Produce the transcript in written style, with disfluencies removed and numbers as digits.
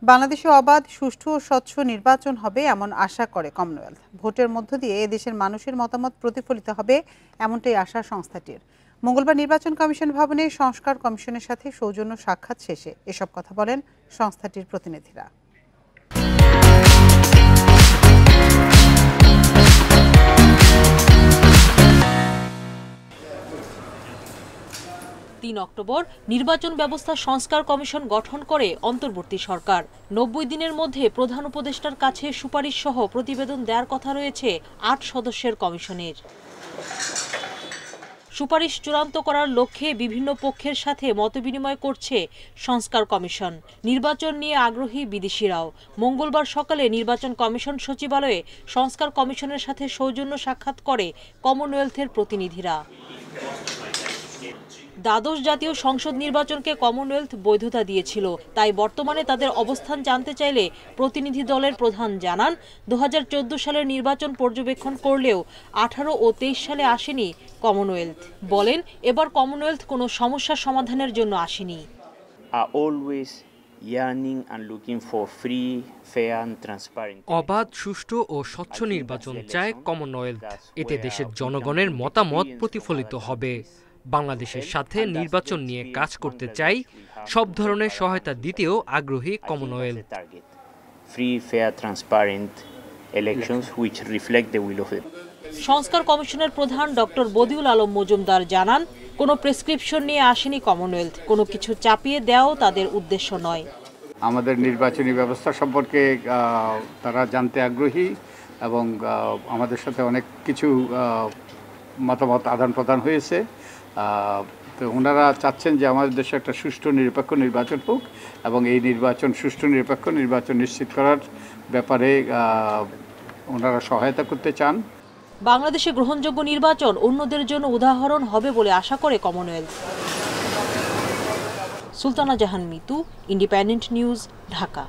বাংলাদেশে অবাধ, সুষ্ঠু ও স্বচ্ছ নির্বাচন হবে এমন আশা করে কমনওয়েলথ। ভোটের মধ্য দিয়ে এদেশের মানুষের মতামত প্রতিফলিত হবে এমনটাই আশা সংস্থাটির। মঙ্গলবার নির্বাচন কমিশন ভবনে সংস্কার কমিশনের সাথে সৌজন্য সাক্ষাৎ শেষে এসব কথা বলেন সংস্থাটির প্রতিনিধিরা। ৩ অক্টোবর নির্বাচন ব্যবস্থা সংস্কার কমিশন গঠন করে অন্তর্বর্তী সরকার। ৯০ দিনের মধ্যে প্রধান উপদেষ্টার কাছে সুপারিশ সহ প্রতিবেদন দেওয়ার কথা রয়েছে ৮ সদস্যের কমিশনের। সুপারিশ চূড়ান্ত করার লক্ষ্যে বিভিন্ন পক্ষের সাথে মতবিনিময় করছে সংস্কার কমিশন। নির্বাচন নিয়ে আগ্রহী বিদেশিরাও। মঙ্গলবার সকালে নির্বাচন কমিশন সচিবালয়ে সংস্কার কমিশনের সাথে সৌজন্য সাক্ষাৎ করে কমনওয়েলথের প্রতিনিধিরা। দ্বাদশ জাতীয় সংসদ নির্বাচনকে কমনওয়েলথ বৈধতা দিয়েছিল, তাই বর্তমানে তাদের অবস্থান জানতে চাইলে প্রতিনিধি দলের প্রধান জানান ২০১৪ সালের নির্বাচন পর্যবেক্ষণ করলেও ১৮ ও ২৩ সালে আসেনি কমনওয়েলথ। বলেন, এবার কমনওয়েলথ কোনো সমস্যা সমাধানের জন্য আসেনি। অবাধ, সুষ্ঠু ও স্বচ্ছ নির্বাচন চায় কমনওয়েলথ। এতে দেশের জনগণের মতামত প্রতিফলিত হবে। বাংলাদেশের সাথে নির্বাচন নিয়ে কাজ করতে চাই, সব ধরনের সহায়তা দিতেও আগ্রহী কমনওয়েলথ। সংস্কার কমিশনের প্রধান ডক্টর বদিউল আলম মজুমদার জানান, কোনো প্রেসক্রিপশন নিয়ে আসেনি কমনওয়েলথ। কোনো কিছু চাপিয়ে দেওয়াও তাদের উদ্দেশ্য নয়। আমাদের নির্বাচনী ব্যবস্থা সম্পর্কে তারা জানতে আগ্রহী এবং আমাদের সাথে অনেক কিছু মতামত আদান প্রদান হয়েছে। তো ওনারা চাচ্ছেন যে আমাদের দেশে একটা সুষ্ঠু নিরপেক্ষ নির্বাচন হোক এবং এই নির্বাচন সুষ্ঠু নিরপেক্ষ নির্বাচন নিশ্চিত করার ব্যাপারে ওনারা সহায়তা করতে চান। বাংলাদেশে গ্রহণযোগ্য নির্বাচন অন্যদের জন্য উদাহরণ হবে বলে আশা করে কমনওয়েলথ। সুলতানা জাহান মিতু, ইন্ডিপেন্ডেন্ট নিউজ, ঢাকা।